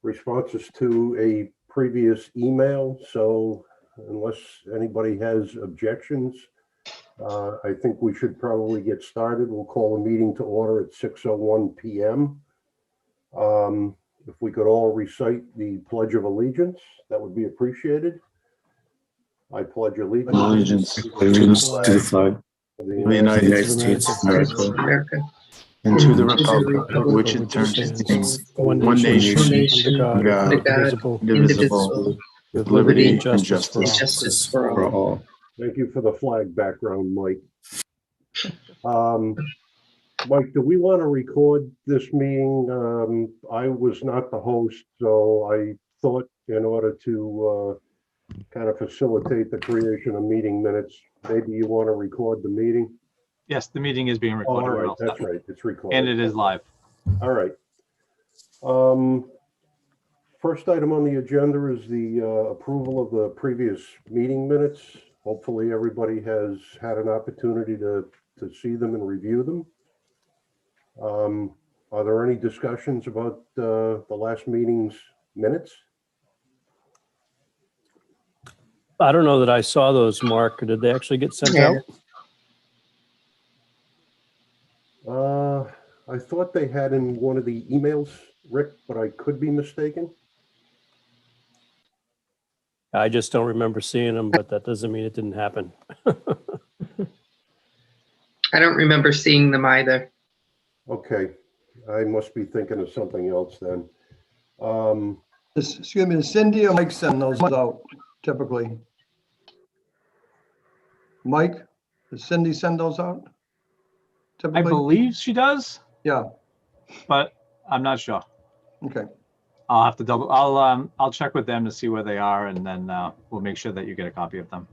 responses to a previous email, so unless anybody has objections, I think we should probably get started. We'll call the meeting to order at 6:01 p.m. If we could all recite the Pledge of Allegiance, that would be appreciated. I pledge allegiance to the flag of the United States of America and to the republic for which it stands, one nation, under God, indivisible, with liberty and justice for all. Thank you for the flag background, Mike. Mike, do we want to record this meeting? I was not the host, so I thought in order to kind of facilitate the creation of meeting minutes, maybe you want to record the meeting? Yes, the meeting is being recorded. All right, that's right. It's recorded. And it is live. All right. First item on the agenda is the approval of the previous meeting minutes. Hopefully everybody has had an opportunity to see them and review them. Are there any discussions about the last meeting's minutes? I don't know that I saw those, Mark. Did they actually get sent out? I thought they had in one of the emails, Rick, but I could be mistaken. I just don't remember seeing them, but that doesn't mean it didn't happen. I don't remember seeing them either. Okay, I must be thinking of something else then. Excuse me, does Cindy or Mike send those out typically? Mike, does Cindy send those out? I believe she does, Yeah, but I'm not sure. okay. I'll have to I'll check with them to see where they are, and then we'll make sure that you get a copy of them.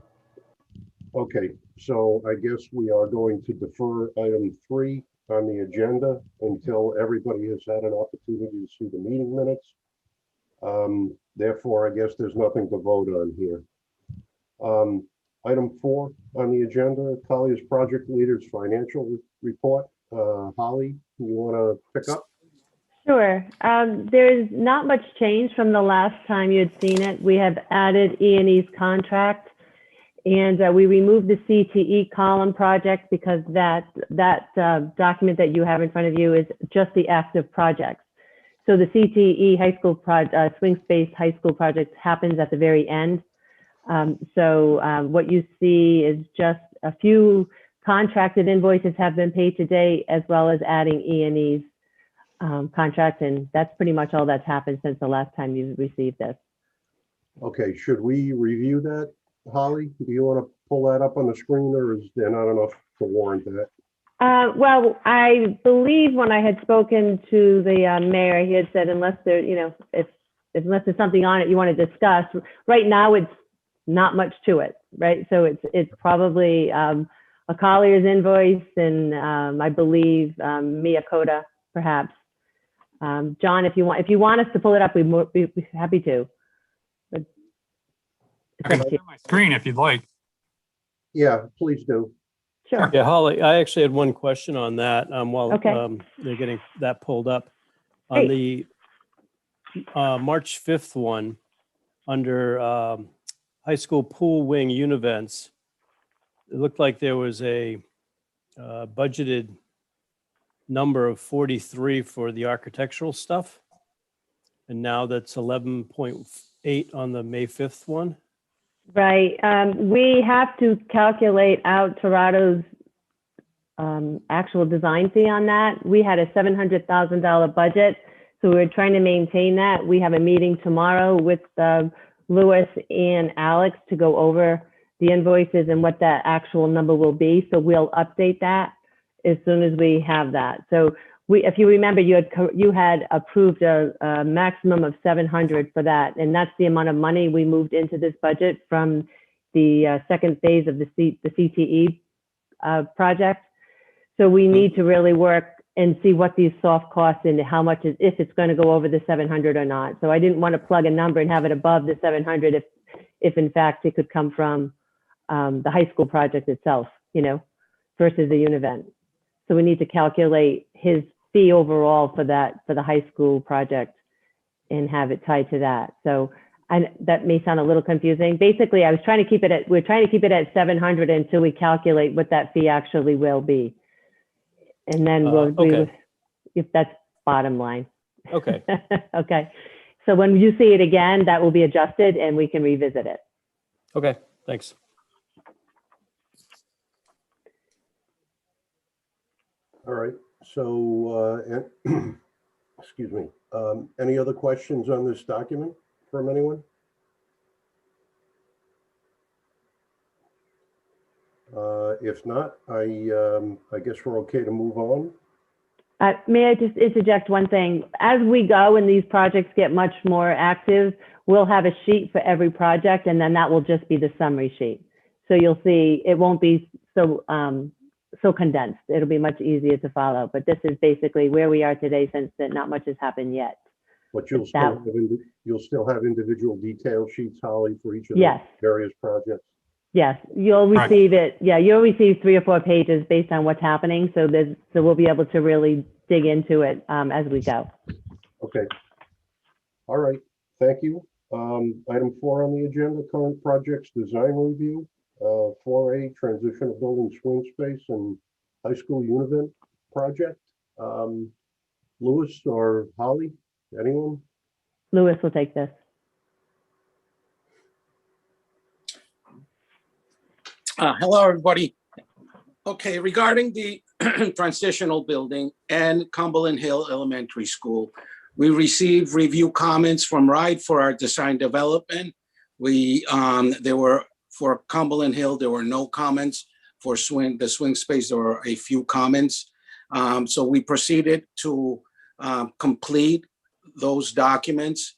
Okay, so I guess we are going to defer item 3 on the agenda until everybody has had an opportunity to see the meeting minutes. Therefore, I guess there's nothing to vote on here. Item 4 on the agenda, Collier's Project Leader's Financial Report. Holly, you want to pick up? Sure. There's not much change from the last time you had seen it. We have added E&E's contract, and we removed the CTE column project because that document that you have in front of you is just the active projects. So the CTE high school swing space high school project happens at the very end. So what you see is just a few contracted invoices have been paid today, as well as adding E&E's contract, and that's pretty much all that's happened since the last time you received this. Okay, should we review that, Holly? Do you want to pull that up on the screen, or is there not enough to warrant that? Well, I believe when I had spoken to the mayor, he had said unless there, unless there's something on it you want to discuss. Right now, it's not much to it, right? So it's probably a Collier's invoice, and I believe Mia Coda, perhaps. John, if you want us to pull it up, we'd be happy to. But I can share my screen if you'd like. Yeah, please do. Sure. Yeah, Holly, I actually had one question on that while Okay. they're getting that pulled up. On the March 5th one, under high school pool wing univents, it looked like there was a budgeted number of 43 for the architectural stuff. And now that's 11.8 on the May 5th one. Right. We have to calculate out Toronto's actual design fee on that. We had a $700,000 budget, so we're trying to maintain that. We have a meeting tomorrow with Louis and Alex to go over the invoices and what that actual number will be. So we'll update that as soon as we have that. So if you remember, you had approved a maximum of 700 for that, and that's the amount of money we moved into this budget from the second phase of the CTE project. So we need to really work and see what these soft costs and how much if it's going to go over the 700 or not. So I didn't want to plug a number and have it above the 700 if in fact it could come from the high school project itself, versus the Univent. So we need to calculate his fee overall for the high school project and have it tied to that. So that may sound a little confusing. Basically, we're trying to keep it at 700 until we calculate what that fee actually will be. And then we'll agree okay. with, if that's bottom line. Okay. Okay. So when you see it again, that will be adjusted and we can revisit it. Okay, thanks. All right, so, excuse me, any other questions on this document from anyone? If not, I guess we're okay to move on. May I just interject one thing? As we go and these projects get much more active, we'll have a sheet for every project, and then that will just be the summary sheet. So you'll see it won't be so condensed. It'll be much easier to follow. But this is basically where we are today, since that not much has happened yet. But you'll still have individual detail sheets, Holly, for each of the Yes. various projects. Yes, you'll Right. receive it. Yeah, you'll receive 3 or 4 pages based on what's happening. So we'll be able to really dig into it as we go. Okay. All right, thank you. Item 4 on the agenda, current projects design review. 4A, transition of building swing space and high school univent project. Louis or Holly, anyone? Louis will take this. Hello, everybody. Okay, regarding the transitional building and Cumberland Hill Elementary School, we received review comments from RIDE for our design development. There were, for Cumberland Hill, there were no comments. For the swing space, there were a few comments. So we proceeded to complete those documents.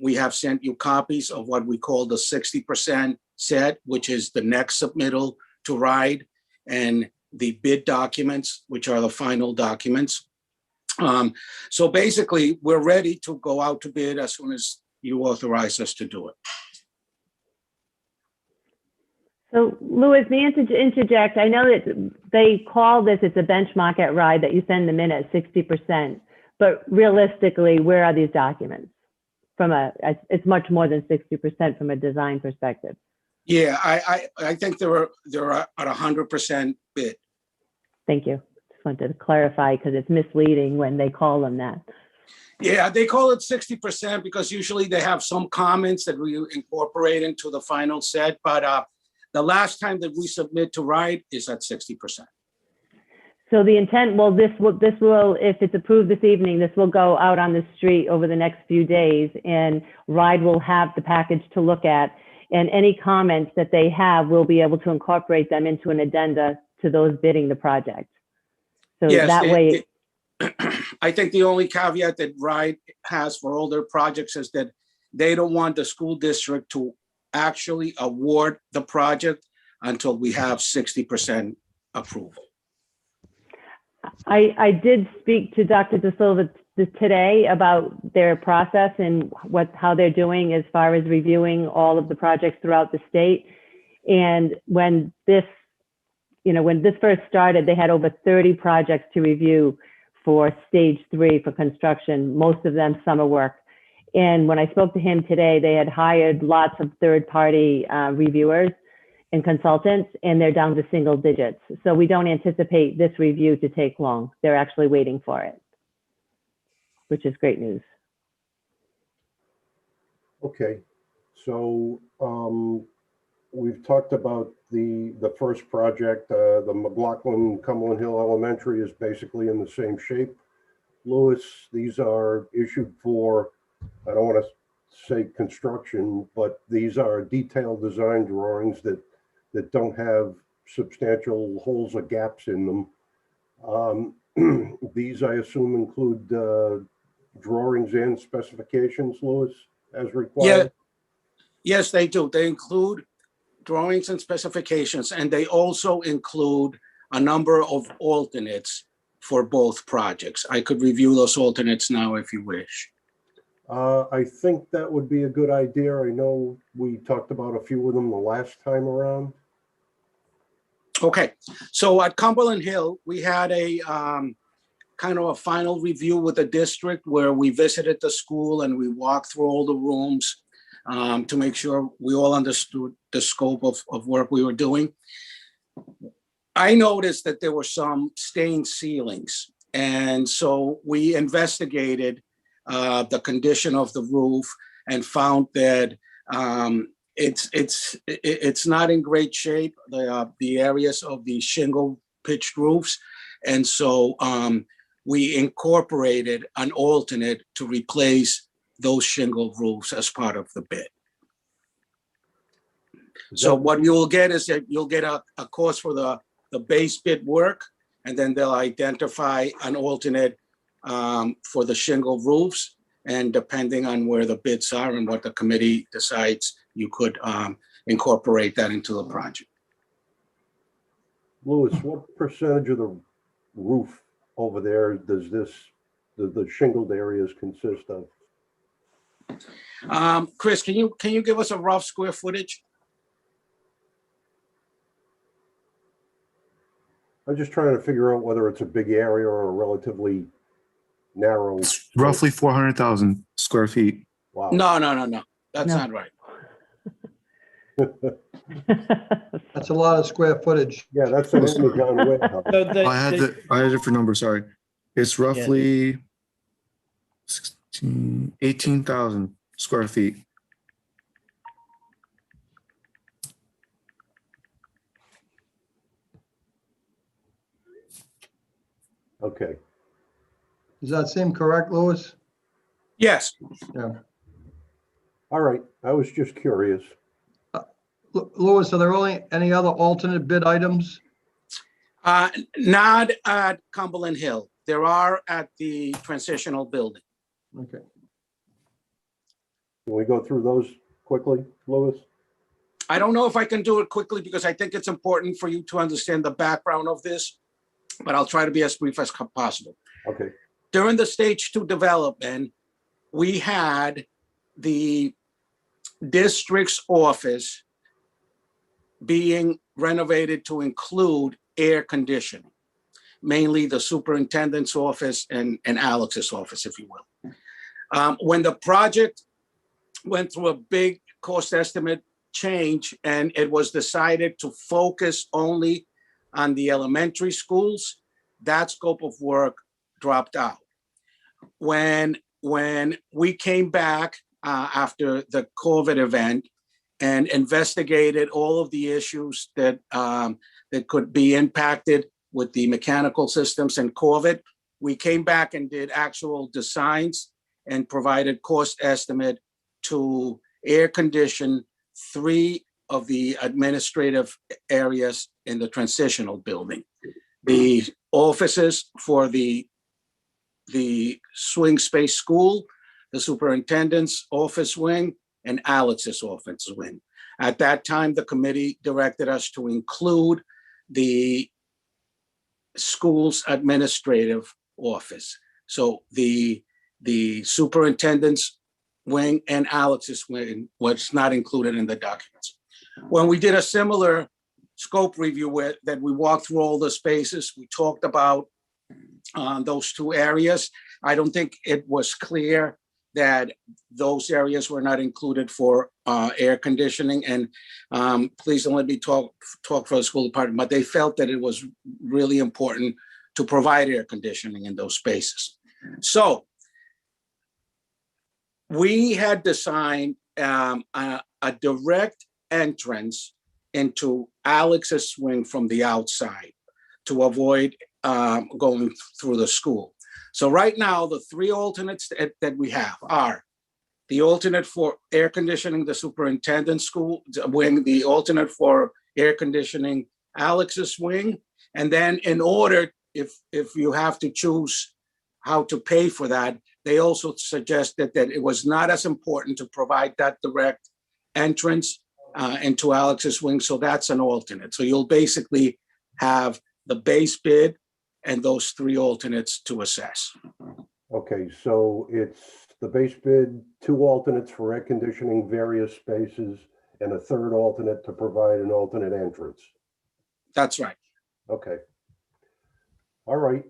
We have sent you copies of what we call the 60% set, which is the next submittal to RIDE, and the bid documents, which are the final documents. So basically, we're ready to go out to bid as soon as you authorize us to do it. So Louis, may I interject? I know that they call this, it's a benchmark at RIDE that you send them in at 60%, but realistically, where are these documents? It's much more than 60% from a design perspective. Yeah, I think they're at 100% bid. Thank you. Just wanted to clarify because it's misleading when they call them that. Yeah, they call it 60% because usually they have some comments that we incorporate into the final set, but the last time that we submit to RIDE is at 60%. So the intent, well, this will, if it's approved this evening, this will go out on the street over the next few days, and RIDE will have the package to look at, and any comments that they have, we'll be able to incorporate them into an addenda to those bidding the project. So Yes, that way. I think the only caveat that RIDE has for all their projects is that they don't want the school district to actually award the project until we have 60% approval. I did speak to Dr. De Silva today about their process and how they're doing as far as reviewing all of the projects throughout the state. And when this first started, they had over 30 projects to review for stage 3 for construction, most of them summer work. And when I spoke to him today, they had hired lots of third-party reviewers and consultants, and they're down to single digits. So we don't anticipate this review to take long. They're actually waiting for it, which is great news. Okay, so we've talked about the first project, the McLaughlin Cumberland Hill Elementary is basically in the same shape. Louis, these are issued for, I don't want to say construction, but these are detailed design drawings that don't have substantial holes or gaps in them. These, I assume, include drawings and specifications, Louis, as required? Yes, they do. They include drawings and specifications, and they also include a number of alternates for both projects. I could review those alternates now if you wish. I think that would be a good idea. I know we talked about a few of them the last time around. Okay, so at Cumberland Hill, we had kind of a final review with the district where we visited the school and we walked through all the rooms to make sure we all understood the scope of work we were doing. I noticed that there were some stained ceilings. And so we investigated the condition of the roof and found that it's not in great shape, the areas of the shingle pitched roofs. And so we incorporated an alternate to replace those shingle roofs as part of the bid. So what you'll get is that you'll get a cost for the base bid work, and then they'll identify an alternate for the shingle roofs. And depending on where the bids are and what the committee decides, you could incorporate that into the project. Louis, what percentage of the roof over there does the shingled areas consist of? Chris, can you give us a rough square footage? I'm just trying to figure out whether it's a big area or a relatively narrow. It's roughly 400,000 square feet. Wow. No. That's No. not right. That's a lot of square footage. Yeah, that's an Amazon warehouse. So they- I had a different number, sorry. It's roughly 18,000 square feet. Okay. Does that seem correct, Louis? Yes. Yeah. All right. I was just curious. Louis, are there any other alternate bid items? Not at Cumberland Hill. There are at the transitional building. Okay. Can we go through those quickly, Louis? I don't know if I can do it quickly because I think it's important for you to understand the background of this, but I'll try to be as brief as possible. Okay. During the stage 2 development, we had the district's office being renovated to include air conditioning, mainly the superintendent's office and Alex's office, if you will. When the project went through a big cost estimate change and it was decided to focus only on the elementary schools, that scope of work dropped out. When we came back after the COVID event and investigated all of the issues that could be impacted with the mechanical systems and COVID, we came back and did actual designs and provided cost estimate to air condition 3 of the administrative areas in the transitional building. The offices for the swing space school, the superintendent's office wing, and Alex's office wing. At that time, the committee directed us to include the school's administrative office. So the superintendent's wing and Alex's wing was not included in the documents. When we did a similar scope review that we walked through all the spaces, we talked about those 2 areas. I don't think it was clear that those areas were not included for air conditioning. And please don't let me talk for the school department, but they felt that it was really important to provide air conditioning in those spaces. So we had designed a direct entrance into Alex's wing from the outside to avoid going through the school. So right now, the 3 alternates that we have are the alternate for air conditioning the superintendent's school wing, the alternate for air conditioning Alex's wing, and then in order, if you have to choose how to pay for that, they also suggested that it was not as important to provide that direct entrance into Alex's wing, so that's an alternate. So you'll basically have the base bid and those 3 alternates to assess. Okay, so it's the base bid, 2 alternates for air conditioning various spaces, and a 3rd alternate to provide an alternate entrance. That's right. Okay. All right.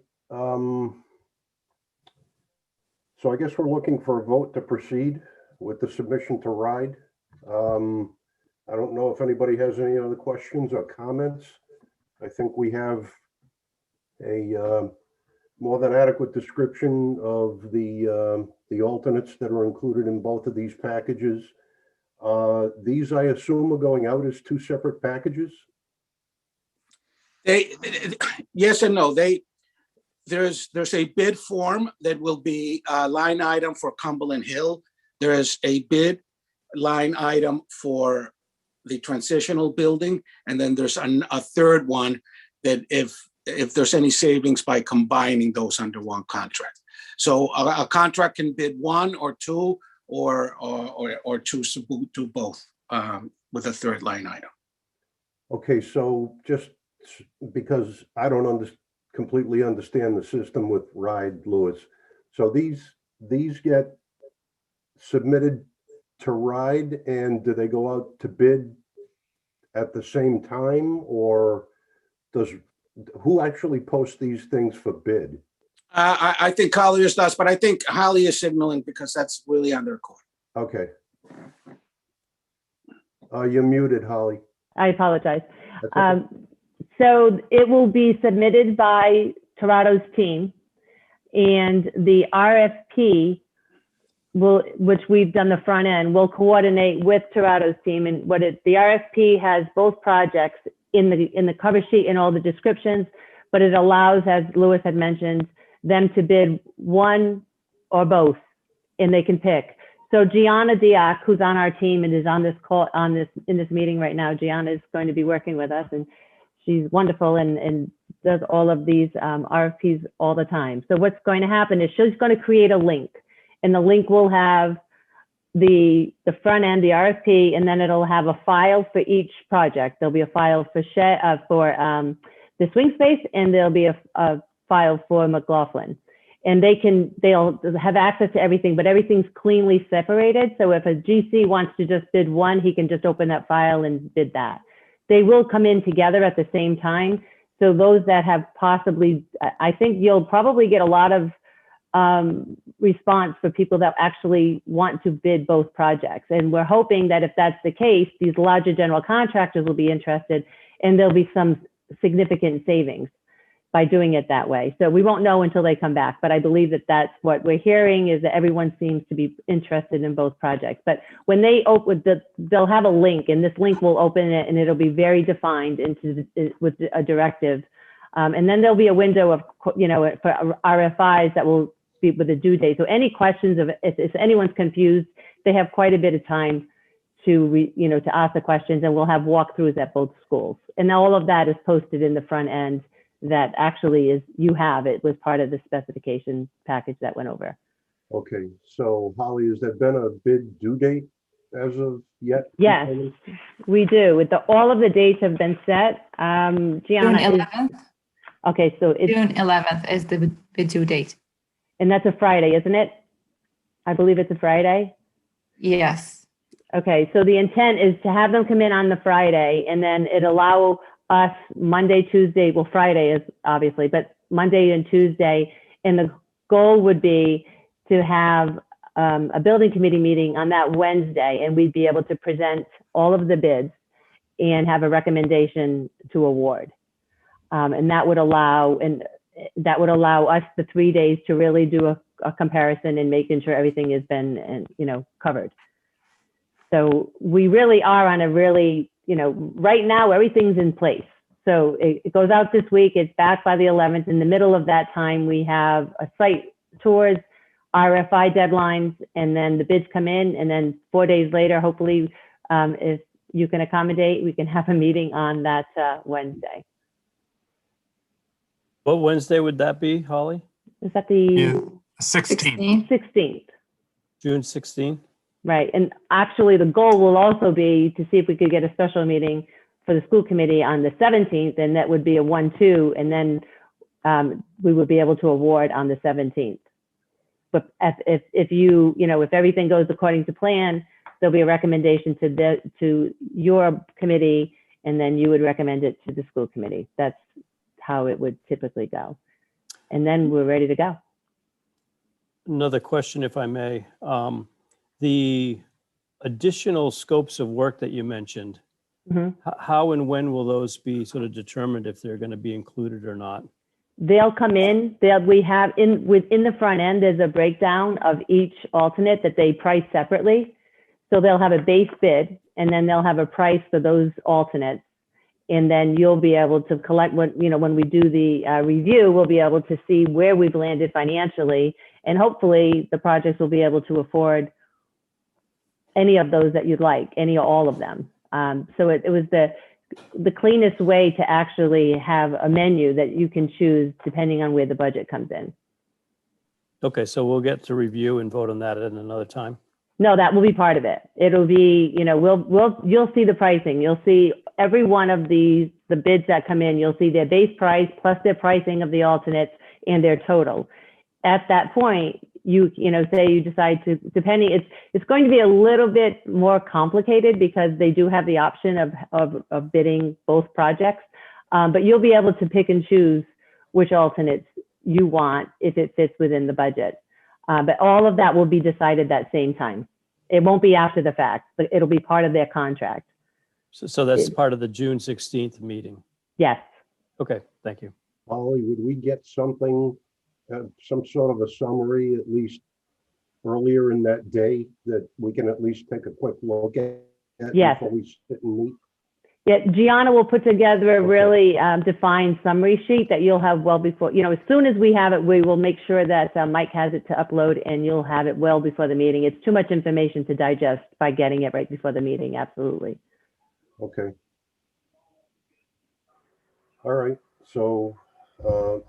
So I guess we're looking for a vote to proceed with the submission to RIDE. I don't know if anybody has any other questions or comments. I think we have a more than adequate description of the alternates that are included in both of these packages. These, I assume, are going out as two separate packages? Yes and no. There's a bid form that will be a line item for Cumberland Hill. There is a bid line item for the transitional building, and then there's a third one that if there's any savings by combining those under one contract. So a contract can bid one or two, or choose to do both with a third line item. Okay, so just because I don't completely understand the system with RIDE, Lewis. So these get submitted to RIDE, and do they go out to bid at the same time, or who actually posts these things for bid? I think Colliers does, but I think Holly is signaling because that's really on their court. Okay. You're muted, Holly. I apologize. That's okay. So it will be submitted by Toronto's team, and the RFP which we've done the front end, will coordinate with Toronto's team. And the RFP has both projects in the cover sheet and all the descriptions, but it allows, as Lewis had mentioned, them to bid one or both, and they can pick. So Gianna Diak, who's on our team and is on this call, in this meeting right now, Gianna is going to be working with us, and she's wonderful and does all of these RFPs all the time. So what's going to happen is she's going to create a link, and the link will have the front end, the RFP, and then it'll have a file for each project. There'll be a file for the swing space, and there'll be a file for McLaughlin. And they'll have access to everything, but everything's cleanly separated. So if a GC wants to just bid one, he can just open that file and bid that. They will come in together at the same time. So those that have possibly, I think you'll probably get a lot of response for people that actually want to bid both projects. And we're hoping that if that's the case, these larger general contractors will be interested, and there'll be some significant savings by doing it that way. So we won't know until they come back, but I believe that that's what we're hearing, is that everyone seems to be interested in both projects. But when they open, they'll have a link, and this link will open it, and it'll be very defined with a directive. And then there'll be a window of, for RFIs that will be with a due date. So any questions if anyone's confused, they have quite a bit of time to ask the questions, and we'll have walkthroughs at both schools. And all of that is posted in the front end. That actually it was part of the specification package that went over. Okay, so Holly, has there been a bid due date as of yet? Yes, we do. All of the dates have been set. Gianna, June 11th. Okay, so it's June 11th is the due date. And that's a Friday, isn't it? I believe it's a Friday. Yes. Okay, so the intent is to have them come in on the Friday, and then it allow us Monday, Tuesday, well, Friday is obviously, but Monday and Tuesday. And the goal would be to have a building committee meeting on that Wednesday, and we'd be able to present all of the bids and have a recommendation to award. And that would allow us the 3 days to really do a comparison and making sure everything has been, covered. So we really are on a really, right now, everything's in place. So it goes out this week, it's back by the 11th. In the middle of that time, we have a site tours, RFI deadlines, and then the bids come in. And then 4 days later, hopefully, if you can accommodate, we can have a meeting on that Wednesday. What Wednesday would that be, Holly? Is that the 16th. 16th? June 16th? Right. And actually, the goal will also be to see if we could get a special meeting for the school committee on the 17th, and that would be a 1-2, and then we would be able to award on the 17th. But if everything goes according to plan, there'll be a recommendation to your committee, and then you would recommend it to the school committee. That's how it would typically go. And then we're ready to go. Another question, if I may. The additional scopes of work that you mentioned, Mhm. how and when will those be sort of determined if they're going to be included or not? They'll come in, we have within the front end, there's a breakdown of each alternate that they price separately. So they'll have a base bid and then they'll have a price for those alternates. And then you'll be able to collect when we do the review, we'll be able to see where we've landed financially. And hopefully the projects will be able to afford any of those that you'd like, any or all of them. So it was the cleanest way to actually have a menu that you can choose depending on where the budget comes in. Okay, so we'll get to review and vote on that at another time. No, that will be part of it. It'll be, you'll see the pricing. You'll see every one of the bids that come in. You'll see their base price plus their pricing of the alternates and their total. At that point, say you decide to, depending, it's going to be a little bit more complicated because they do have the option of bidding both projects. But you'll be able to pick and choose which alternates you want if it fits within the budget. But all of that will be decided that same time. It won't be after the fact, but it'll be part of their contract. So that's part of the June 16th meeting. Yes. Okay, thank you. Holly, would we get something, some sort of a summary, at least earlier in that day, that we can at least take a quick look at Yes. before we sit and meet? Yeah, Gianna will put together a really defined summary sheet that you'll have well before, as soon as we have it, we will make sure that Mike has it to upload and you'll have it well before the meeting. It's too much information to digest by getting it right before the meeting. Absolutely. Okay. All right, so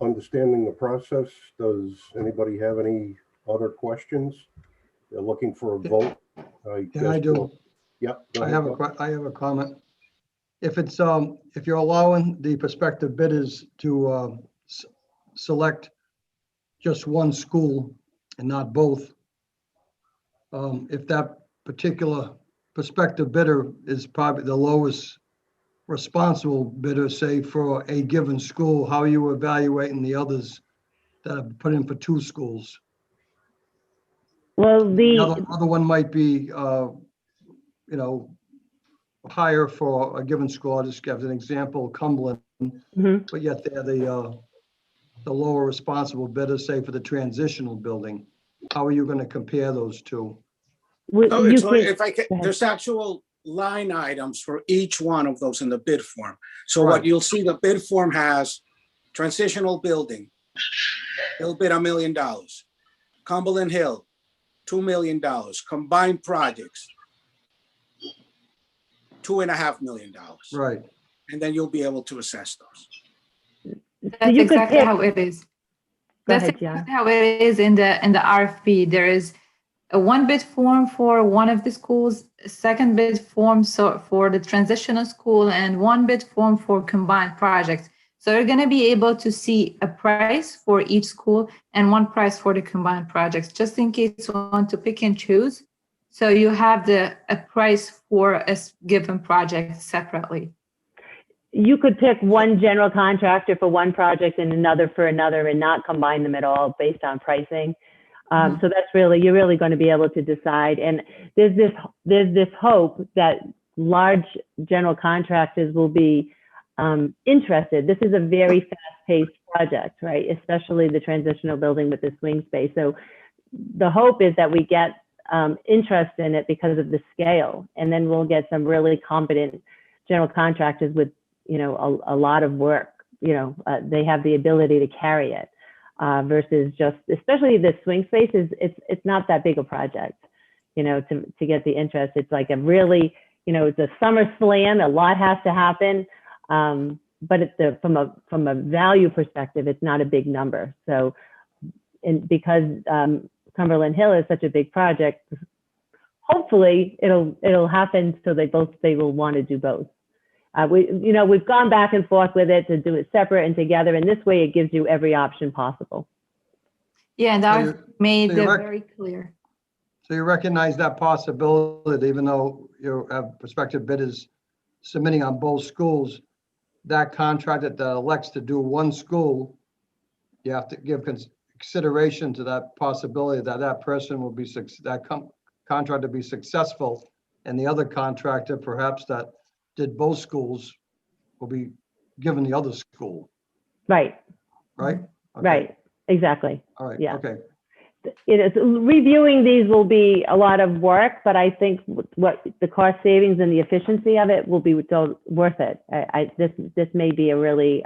understanding the process, does anybody have any other questions? They're looking for a vote. Yeah, I do. Yep. go I ahead, have Bob. I have a comment. If it's, if you're allowing the prospective bidders to select just one school and not both, if that particular prospective bidder is probably the lowest responsible bidder, say for a given school, how are you evaluating the others that have put in for two schools? Well, The other one might be, higher for a given school. I'll just give an example, Cumberland, Mhm. but yet they're the lower responsible bidder, say for the transitional building. How are you going to compare those two? Oh, You it's can- like, if I can, go ahead. there's actual line items for each one of those in the bid form. So Right. what you'll see, the bid form has transitional building, they'll bid $1 million. Cumberland Hill, $2 million. Combined projects, $2.5 million. Right. And then you'll be able to assess those. That's you could exactly pick- how it is. Go That's ahead, exactly Gianna. how it is in the RFP. There is a one bid form for one of the schools, a second bid form for the transitional school, and one bid form for combined projects. So you're going to be able to see a price for each school and one price for the combined projects, just in case you want to pick and choose. So you have a price for a given project separately. You could pick one general contractor for one project and another for another and not combine them at all based on pricing. So that's you're really going to be able to decide. And there's this hope that large general contractors will be interested. This is a very fast-paced project, right? Especially the transitional building with the swing space. So the hope is that we get interest in it because of the scale, and then we'll get some really competent general contractors with a lot of work. They have the ability to carry it versus just, especially the swing space it's not that big a project, to get the interest. It's like a really, it's a summer slam. A lot has to happen, but it's from a value perspective, it's not a big number. So, because Cumberland Hill is such a big project, hopefully it'll happen so they will want to do both. We've gone back and forth with it to do it separate and together, and this way it gives you every option possible. Yeah, and So I've you- made so you it rec- very clear. So you recognize that possibility, even though you have prospective bidders submitting on both schools, that contractor that elects to do one school, you have to give consideration to that possibility that that person will be, contractor be successful, and the other contractor, perhaps that did both schools, will be given the other school, Right, right? Okay. right, exactly. All right, Yeah. okay. It is, reviewing these will be a lot of work, but I think what the cost savings and the efficiency of it will be worth it. This may be a really,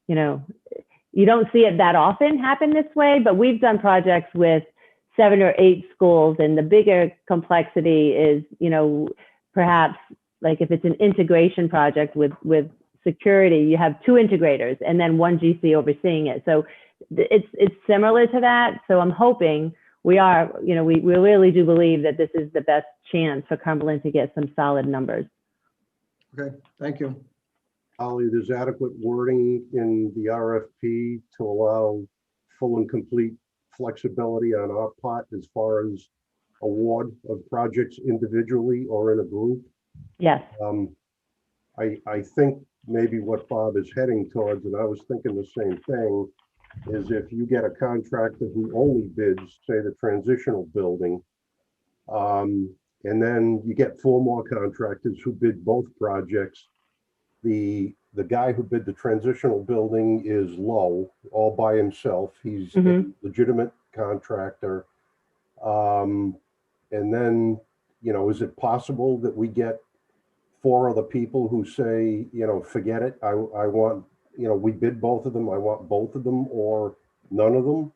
you know, you don't see it that often happen this way, but we've done projects with 7 or 8 schools, and the bigger complexity is, you know, perhaps like if it's an integration project with security, you have 2 integrators and then 1 GC overseeing it. So it's similar to that. So I'm hoping we are, you know, we really do believe that this is the best chance for Cumberland to get some solid numbers. Okay, thank you. Holly, there's adequate wording in the RFP to allow full and complete flexibility on our part as far as award of projects individually or in a group. Yes. I think maybe what Bob is heading towards, and I was thinking the same thing, is if you get a contractor who only bids, say, the transitional building, and then you get 4 more contractors who bid both projects, the guy who bid the transitional building is low, all by himself. He's a legitimate contractor. And then, you know, is it possible that we get 4 other people who say, you know, forget it, I want, you know, we bid both of them, I want both of them or none of them?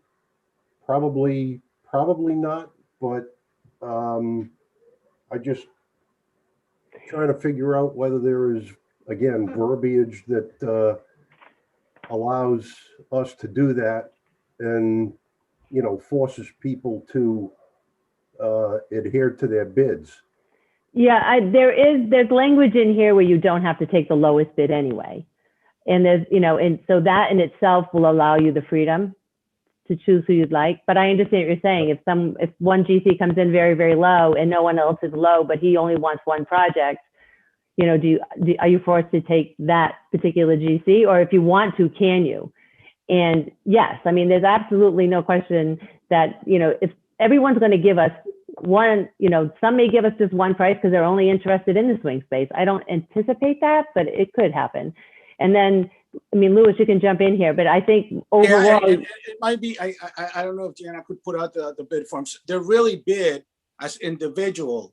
Probably not, but I just trying to figure out whether there is, again, verbiage that allows us to do that and, you know, forces people to adhere to their bids. Yeah, there's language in here where you don't have to take the lowest bid anyway. And there's, you know, and so that in itself will allow you the freedom to choose who you'd like. But I understand what you're saying. If one GC comes in very, very low and no one else is low, but he only wants one project, you know, are you forced to take that particular GC? Or if you want to, can you? And yes, I mean, there's absolutely no question that, you know, if everyone's going to give us one, you know, some may give us just one price because they're only interested in the swing space. I don't anticipate that, but it could happen. And then, I mean, Louis, you can jump in here, but I think overall, yeah, it might be. I don't know if Jana could put out the bid forms. They're really bid as individual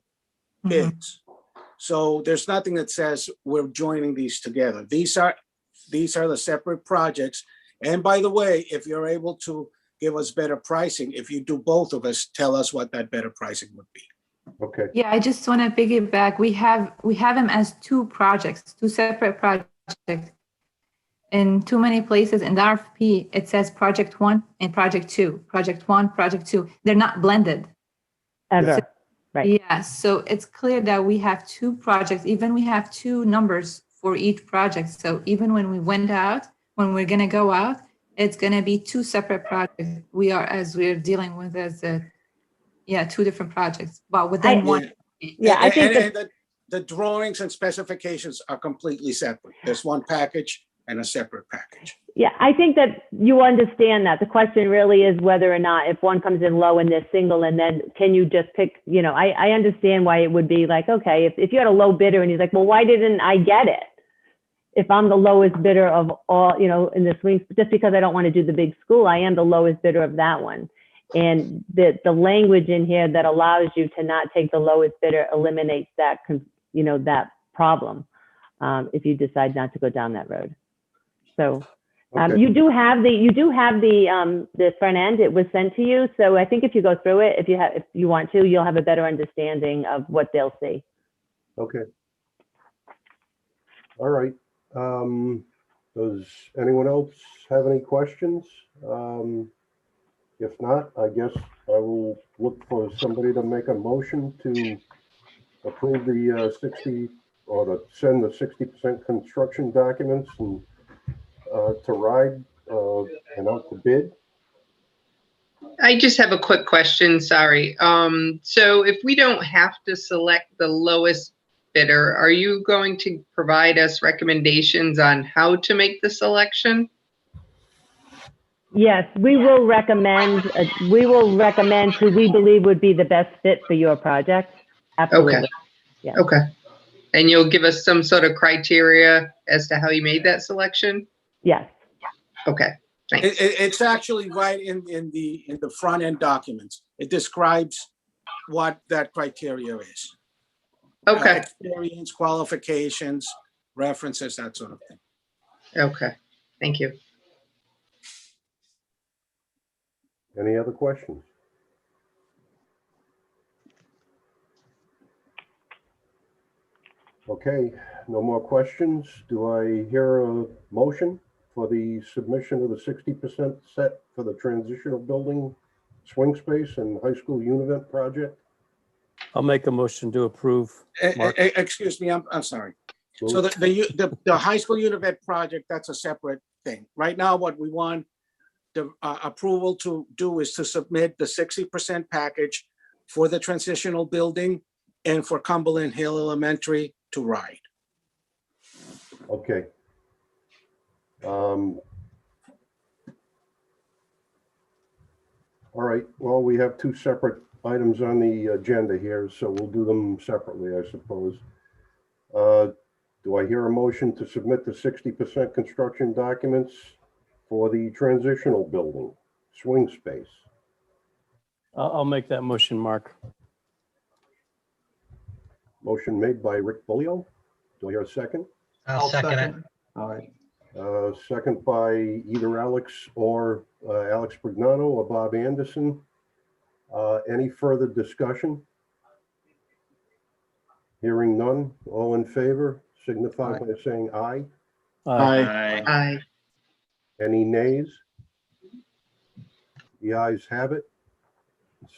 bids. So there's nothing that says we're joining these together. These are the separate projects. And by the way, if you're able to give us better pricing, if you do both of us, tell us what that better pricing would be. Okay. Yeah, I just want to piggyback. We have them as 2 projects, 2 separate projects. In too many places in the RFP, it says project 1 and project 2, project 1, project 2. They're not blended. ever, So, right? yeah, so it's clear that we have 2 projects, even we have 2 numbers for each project. So even when we went out, when we're going to go out, it's going to be 2 separate projects. We're dealing with 2 different projects, but within one. Yeah, I think the drawings and specifications are completely separate. There's one package and a separate package. Yeah, I think that you understand that. The question really is whether or not if one comes in low and they're single, and then can you just pick, you know, I understand why it would be like, okay, if you had a low bidder and he's like, well, why didn't I get it? If I'm the lowest bidder of all, you know, in the swing, just because I don't want to do the big school, I am the lowest bidder of that one. And the language in here that allows you to not take the lowest bidder eliminates that, you know, that problem if you decide not to go down that road. So Okay. you do have the front end. It was sent to you. So I think if you go through it, if you want to, you'll have a better understanding of what they'll see. Okay. All right. Does anyone else have any questions? If not, I guess I will look for somebody to make a motion to approve the 60 or to send the 60% construction documents and to RIDE and out to bid. I just have a quick question, sorry. So if we don't have to select the lowest bidder, are you going to provide us recommendations on how to make the selection? Yes, we will recommend who we believe would be the best fit for your project. Absolutely. Yeah. Okay. And you'll give us some sort of criteria as to how you made that selection? Yes. Okay, thanks. It's actually right in the front end documents. It describes what that criteria is. Okay, Experience, qualifications, references, that sort of thing. okay, thank you. Any other questions? Okay, no more questions. Do I hear a motion for the submission of the 60% set for the transitional building, swing space and high school univent project? I'll make a motion to approve. Mark. Excuse me, I'm sorry. So the high school univent project, that's a separate thing. Right now, what we want the approval to do is to submit the 60% package for the transitional building and for Cumberland Hill Elementary to ride. Okay. All right, well, we have two separate items on the agenda here, so we'll do them separately, I suppose. Do I hear a motion to submit the 60% construction documents for the transitional building, swing space? I'll make that motion, Mark. Motion made by Rick Bulio. Do I hear a second? I'll second it. All right. Second by either Alex or Alex Brignano or Bob Anderson. Any further discussion? Hearing none, all in favor, signify by saying aye. Aye. Aye. Any nays? The ayes have it.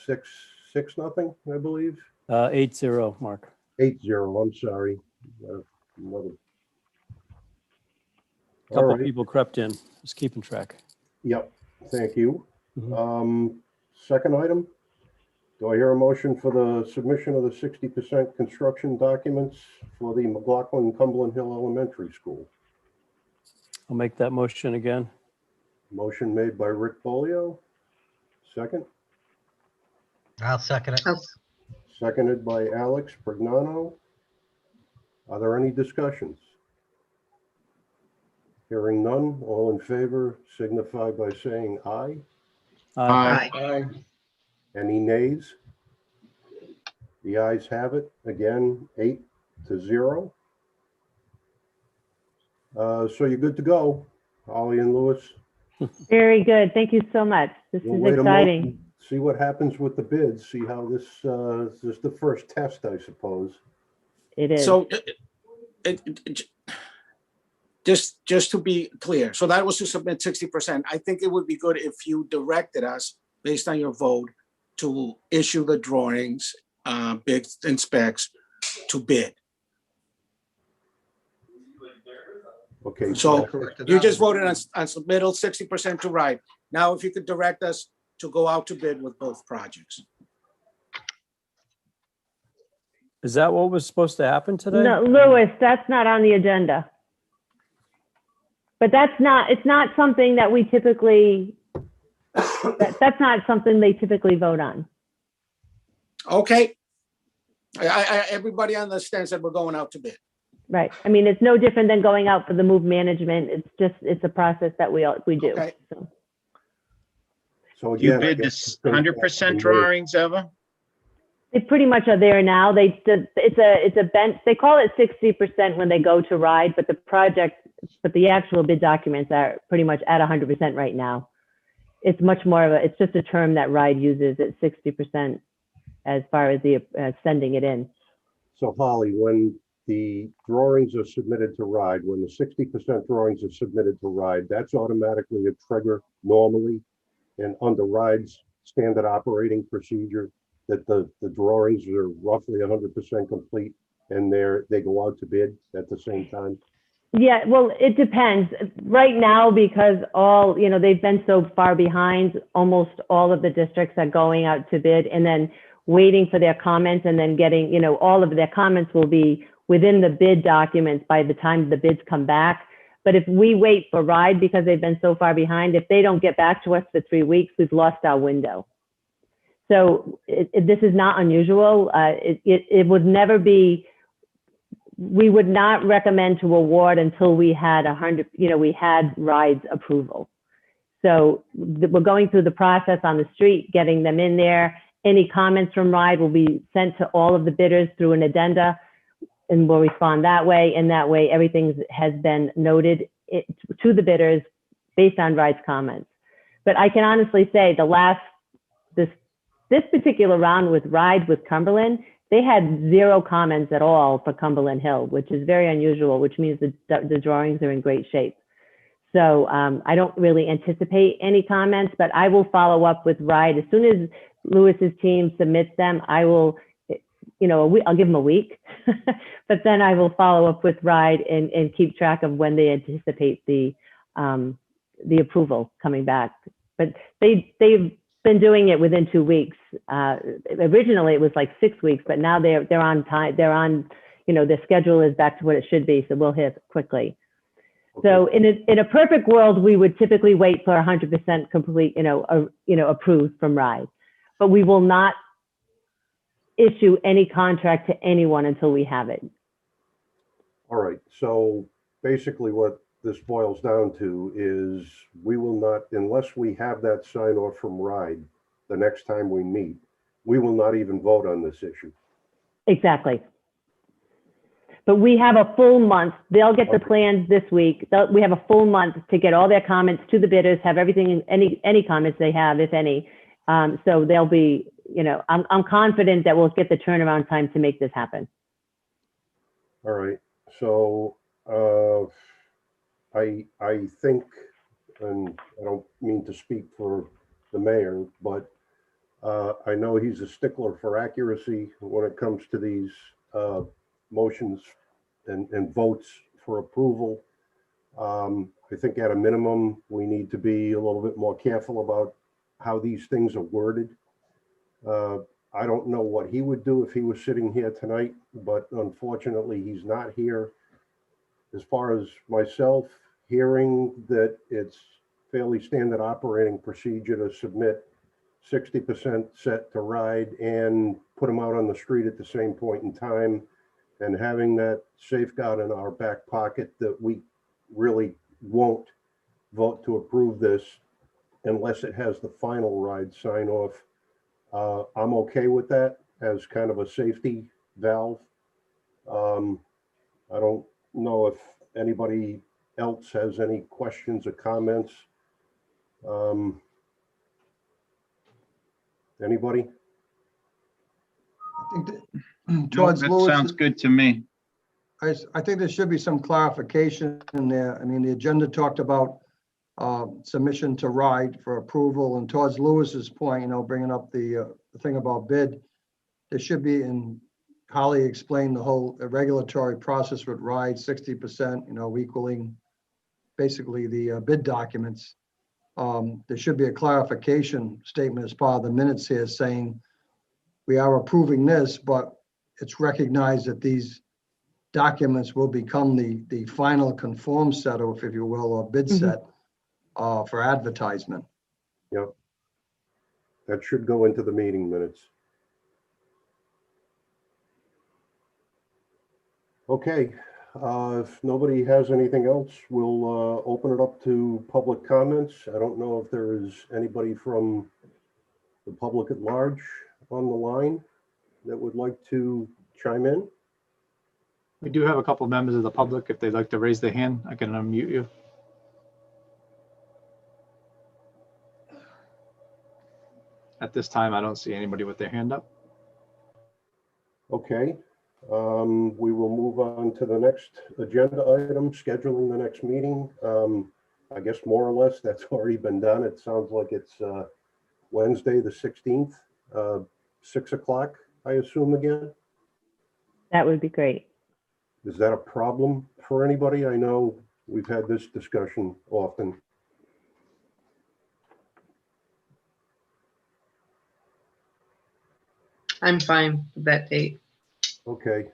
6-0, I believe. 8-0, Mark. 8-0, I'm sorry. Another. All Couple right. people crept in, just keeping track. Yep, thank you. Mhm. Second item, do I hear a motion for the submission of the 60% construction documents for the McLaughlin Cumberland Hill Elementary School? I'll make that motion again. Motion made by Rick Bolio. Second, I'll second it. seconded by Alex Brignano. Are there any discussions? Hearing none, all in favor signify by saying aye. Aye. Aye. Any nays? The ayes have it. Again, 8-0. So you're good to go, Holly and Lewis. Very good. Thank you so much. This We'll is wait a exciting. moment, see what happens with the bids, see how this is the first test, I suppose. It is. So just to be clear, so that was to submit 60%. I think it would be good if you directed us, based on your vote, to issue the drawings, bids and specs to bid. Okay. So Corrected you that. just voted on submittal 60% to ride. Now, if you could direct us to go out to bid with both projects. Is that what was supposed to happen today? No, Louis, that's not on the agenda. But it's not something that we typically, that's not something they typically vote on. Okay. Everybody understands that we're going out to bid. Right. I mean, it's no different than going out for the move management. It's a process that we do. Okay. So You again, I bid guess this 100% drawings, Eva? They pretty much are there now. It's a bench. They call it 60% when they go to ride, but the actual bid documents are pretty much at 100% right now. It's much more of it's just a term that RIDE uses at 60% as far as sending it in. So Holly, when the drawings are submitted to RIDE, when the 60% drawings are submitted to RIDE, that's automatically a trigger normally. And under RIDE's standard operating procedure, that the drawings are roughly 100% complete and they go out to bid at the same time. Yeah, well, it depends. Right now, because they've been so far behind, almost all of the districts are going out to bid and then waiting for their comments and then getting, all of their comments will be within the bid documents by the time the bids come back. But if we wait for RIDE because they've been so far behind, if they don't get back to us for 3 weeks, we've lost our window. So this is not unusual. It would never be, we would not recommend to award until we had 100, we had RIDE's approval. So we're going through the process on the street, getting them in there. Any comments from RIDE will be sent to all of the bidders through an addenda, and we'll respond that way. And that way, everything has been noted to the bidders based on RIDE's comments. But I can honestly say this particular round with RIDE with Cumberland, they had 0 comments at all for Cumberland Hill, which is very unusual, which means the drawings are in great shape. So I don't really anticipate any comments, but I will follow up with RIDE. As soon as Lewis's team submits them, I will, I'll give them a week, but then I will follow up with RIDE and keep track of when they anticipate the approval coming back. But they've been doing it within 2 weeks. Originally it was like 6 weeks, but now they're on time. They're on, their schedule is back to what it should be. So we'll hit quickly. So in a perfect world, we would typically wait for 100% complete, approved from RIDE, but we will not issue any contract to anyone until we have it. All right, so basically what this boils down to is we will not, unless we have that sign off from RIDE the next time we meet, we will not even vote on this issue. Exactly. But we have a full month. They'll get the plans this week. We have a full month to get all their comments to the bidders, have everything, any comments they have, if any. So they'll be, I'm confident that we'll get the turnaround time to make this happen. All right, so I think, and I don't mean to speak for the mayor, but I know he's a stickler for accuracy when it comes to these motions and votes for approval. I think at a minimum, we need to be a little bit more careful about how these things are worded. I don't know what he would do if he was sitting here tonight, but unfortunately he's not here. As far as myself, hearing that it's fairly standard operating procedure to submit 60% set to RIDE and put them out on the street at the same point in time, and having that safeguard in our back pocket that we really won't vote to approve this unless it has the final RIDE sign off. I'm okay with that as kind of a safety valve. I don't know if anybody else has any questions or comments. Anybody? I think that No, towards that Lewis, sounds good to me. I think there should be some clarification in there. I mean, the agenda talked about submission to RIDE for approval, and towards Lewis's point, bringing up the thing about bid, there should be, and Holly explained the whole regulatory process with RIDE, 60%, equaling basically the bid documents. There should be a clarification statement as part of the minutes here saying we are approving this, but it's recognized that these documents will become the final conform set, or if you will, or bid set for advertisement. Yep. That should go into the meeting minutes. Okay, if nobody has anything else, we'll open it up to public comments. I don't know if there is anybody from the public at large on the line that would like to chime in. We do have a couple of members of the public. If they'd like to raise their hand, I can unmute you. At this time, I don't see anybody with their hand up. Okay, we will move on to the next agenda item, scheduling the next meeting. I guess more or less that's already been done. It sounds like it's Wednesday, the 16th, 6 o'clock, I assume again. That would be great. Is that a problem for anybody? I know we've had this discussion often. I'm fine with that date. Okay.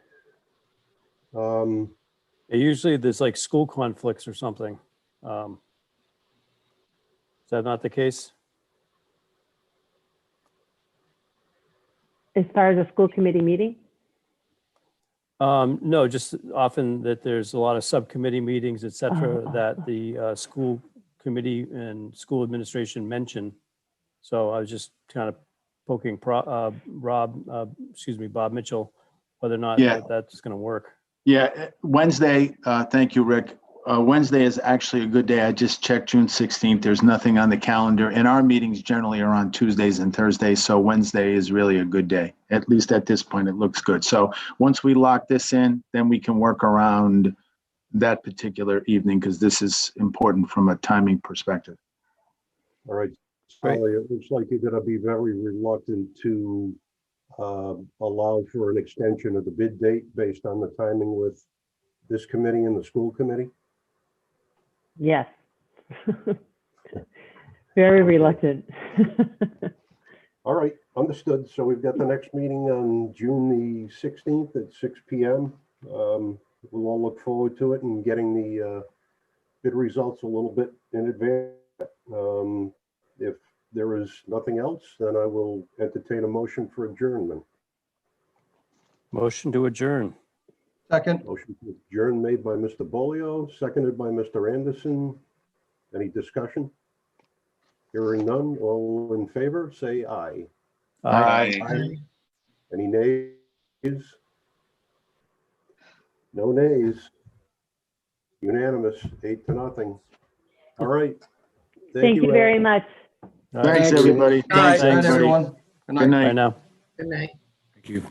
Usually there's like school conflicts or something. Is that not the case? As far as a school committee meeting? No, just often that there's a lot of subcommittee meetings, et cetera, Oh. that the school committee and school administration mention. So I was just kind of poking Bob Mitchell, whether or not Yeah. that's going to work. Yeah, Wednesday, thank you, Rick. Wednesday is actually a good day. I just checked June 16th. There's nothing on the calendar. And our meetings generally are on Tuesdays and Thursdays. So Wednesday is really a good day. At least at this point, it looks good. So once we lock this in, then we can work around that particular evening because this is important from a timing perspective. All right. Right. Sally, it looks like you're gonna be very reluctant to allow for an extension of the bid date based on the timing with this committee and the school committee? Yes. Very reluctant. All right, understood. So we've got the next meeting on June the 16th at 6 PM. We'll all look forward to it and getting the bid results a little bit in advance. If there is nothing else, then I will entertain a motion for adjournment. Motion to adjourn. Second, Motion to adjourn made by Mr. Bolio, seconded by Mr. Anderson. Any discussion? Hearing none, all in favor, say aye. Aye. Any nays? No nays. Unanimous, 8-0. All right. Thank you very much. Thanks, everybody. good night, Thanks, everybody. everyone. Good Good night. night. Bye now. Good night. Thank you.